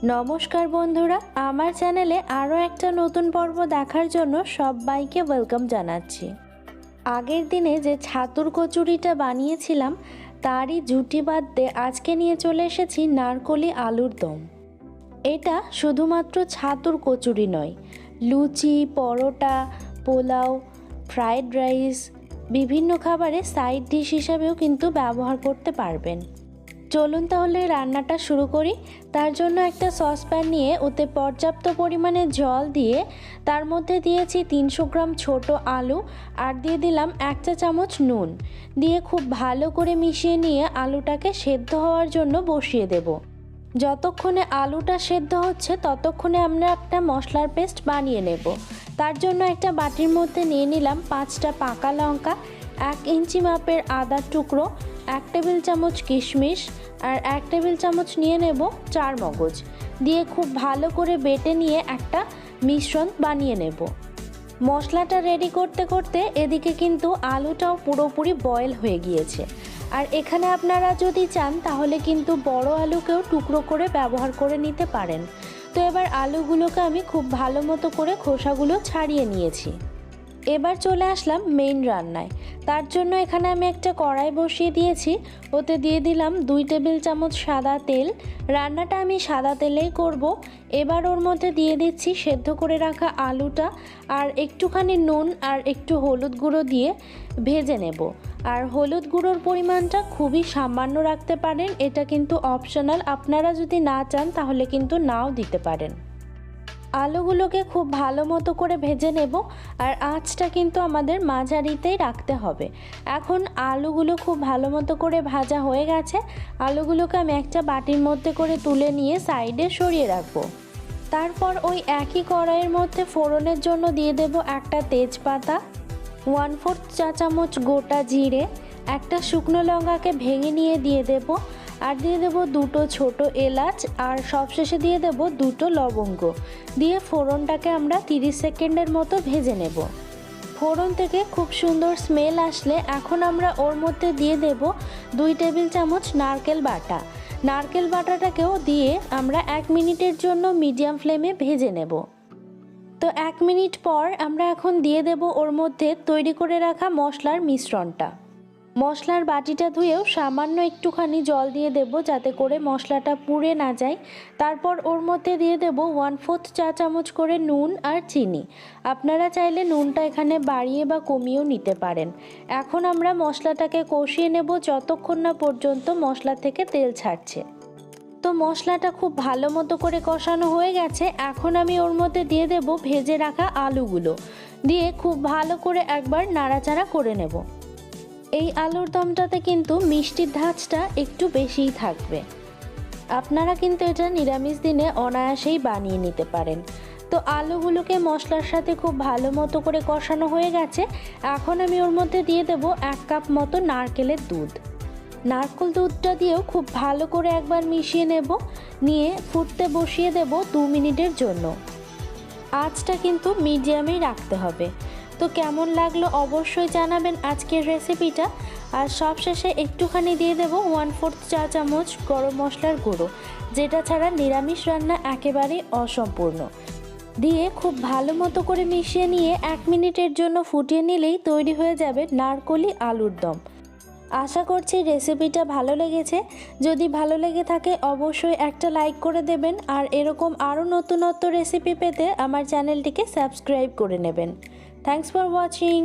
নমস্কার বন্ধুরা, আমার চ্যানেলে আরও একটা নতুন পর্ব দেখার জন্য সবাইকে ওয়েলকাম জানাচ্ছি। আগের দিনে যে ছাতুর কচুরিটা বানিয়েছিলাম তারই জুটি বাদ দিয়ে আজকে নিয়ে চলে এসেছি নারকোলি আলুর দম। এটা শুধুমাত্র ছাতুর কচুরি নয়, লুচি, পরোটা, পোলাও, ফ্রায়েড রাইস, বিভিন্ন খাবারে সাইড ডিশ হিসাবেও কিন্তু ব্যবহার করতে পারবেন। চলুন তাহলে রান্নাটা শুরু করি। তার জন্য একটা সসপ্যান নিয়ে ওতে পর্যাপ্ত পরিমাণে জল দিয়ে তার মধ্যে দিয়েছি 300 গ্রাম ছোট আলু আর দিয়ে দিলাম 1 চা চামচ নুন দিয়ে খুব ভালো করে মিশিয়ে নিয়ে আলুটাকে সেদ্ধ হওয়ার জন্য বসিয়ে দেব। যতক্ষণে আলুটা সেদ্ধ হচ্ছে ততক্ষণে আমরা একটা মশলার পেস্ট বানিয়ে নেব। তার জন্য একটা বাটির মধ্যে নিয়ে নিলাম 5টা পাকা লঙ্কা, 1 ইঞ্চি মাপের আদার টুকরো, 1 টেবিল চামচ কিশমিশ আর 1 টেবিল চামচ নিয়ে নেব চার মগজ দিয়ে খুব ভালো করে বেটে নিয়ে একটা মিশ্রণ বানিয়ে নেব। মশলাটা রেডি করতে করতে এদিকে কিন্তু আলুটাও পুরোপুরি বয়েল হয়ে গিয়েছে। আর এখানে আপনারা যদি চান তাহলে কিন্তু বড় আলুকেও টুকরো করে ব্যবহার করে নিতে পারেন। তো এবার আলুগুলোকে আমি খুব ভালো মতো করে খোসাগুলো ছাড়িয়ে নিয়েছি। এবার চলে আসলাম মেইন রান্নায়। তার জন্য এখানে আমি একটা কড়াই বসিয়ে দিয়েছি, ওতে দিয়ে দিলাম 2 টেবিল চামচ সাদা তেল। রান্নাটা আমি সাদা তেলেই করব। এবার ওর মধ্যে দিয়ে দিচ্ছি সেদ্ধ করে রাখা আলুটা আর একটুখানি নুন আর একটু হলুদ গুঁড়ো দিয়ে ভেজে নেব। আর হলুদ গুঁড়োর পরিমাণটা খুবই সামান্য রাখতে পারেন, এটা কিন্তু অপশনাল, আপনারা যদি না চান তাহলে কিন্তু নাও দিতে পারেন। আলুগুলোকে খুব ভালো মতো করে ভেজে নেব আর আঁচটা কিন্তু আমাদের মাঝারিতেই রাখতে হবে। এখন আলুগুলো খুব ভালো মতো করে ভাজা হয়ে গেছে। আলুগুলোকে আমি একটা বাটির মধ্যে করে তুলে নিয়ে সাইডে সরিয়ে রাখবো। তারপর ওই একই কড়াইয়ের মধ্যে ফোড়নের জন্য দিয়ে দেব একটা তেজপাতা, 1/4 চা চামচ গোটা জিরে, একটা শুকনো লঙ্কাকে ভেঙে নিয়ে দিয়ে দেব আর দিয়ে দেব 2টো ছোট এলাচ আর সবশেষে দিয়ে দেব 2টো লবঙ্গ দিয়ে ফোড়নটাকে আমরা 30 সেকেন্ডের মতো ভেজে নেব। ফোড়ন থেকে খুব সুন্দর স্মেল আসলে এখন আমরা ওর মধ্যে দিয়ে দেব 2 টেবিল চামচ নারকেল বাটা। নারকেল বাটাটাকেও দিয়ে আমরা 1 মিনিটের জন্য মিডিয়াম ফ্লেমে ভেজে নেব। তো 1 মিনিট পর আমরা এখন দিয়ে দেব ওর মধ্যে তৈরি করে রাখা মশলার মিশ্রণটা। মশলার বাটিটা ধুয়েও সামান্য একটুখানি জল দিয়ে দেব যাতে করে মশলাটা পুড়ে না যায়। তারপর ওর মধ্যে দিয়ে দেব 1/4 চা চামচ করে নুন আর চিনি। আপনারা চাইলে নুনটা এখানে বাড়িয়ে বা কমিয়েও নিতে পারেন। এখন আমরা মশলাটাকে কষিয়ে নেব যতক্ষণ না পর্যন্ত মশলা থেকে তেল ছাড়ছে। তো মশলাটা খুব ভালো মতো করে কষানো হয়ে গেছে। এখন আমি ওর মধ্যে দিয়ে দেব ভেজে রাখা আলুগুলো দিয়ে খুব ভালো করে একবার নাড়াচাড়া করে নেব। এই আলুর দমটাতে কিন্তু মিষ্টির ধাঁচটা একটু বেশিই থাকবে। আপনারা কিন্তু এটা নিরামিষ দিনে অনায়াসেই বানিয়ে নিতে পারেন। তো আলুগুলোকে মশলার সাথে খুব ভালো মতো করে কষানো হয়ে গেছে। এখন আমি ওর মধ্যে দিয়ে দেব 1 কাপ মতো নারকেলের দুধ। নারকেল দুধটা দিয়েও খুব ভালো করে একবার মিশিয়ে নেব, নিয়ে ফুটতে বসিয়ে দেব 2 মিনিটের জন্য। আঁচটা কিন্তু মিডিয়ামেই রাখতে হবে। তো কেমন লাগলো অবশ্যই জানাবেন আজকের রেসিপিটা। আর সবশেষে একটুখানি দিয়ে দেব 1/4 চা চামচ গরম মশলার গুঁড়ো, যেটা ছাড়া নিরামিষ রান্না একেবারেই অসম্পূর্ণ। দিয়ে খুব ভালো মতো করে মিশিয়ে নিয়ে 1 মিনিটের জন্য ফুটিয়ে নিলেই তৈরি হয়ে যাবে নারকোলি আলুর দম। আশা করছি রেসিপিটা ভালো লেগেছে। যদি ভালো লেগে থাকে অবশ্যই একটা লাইক করে দেবেন আর এরকম আরও নতুনত্ব রেসিপি পেতে আমার চ্যানেলটিকে সাবস্ক্রাইব করে নেবেন। Thanks for watching.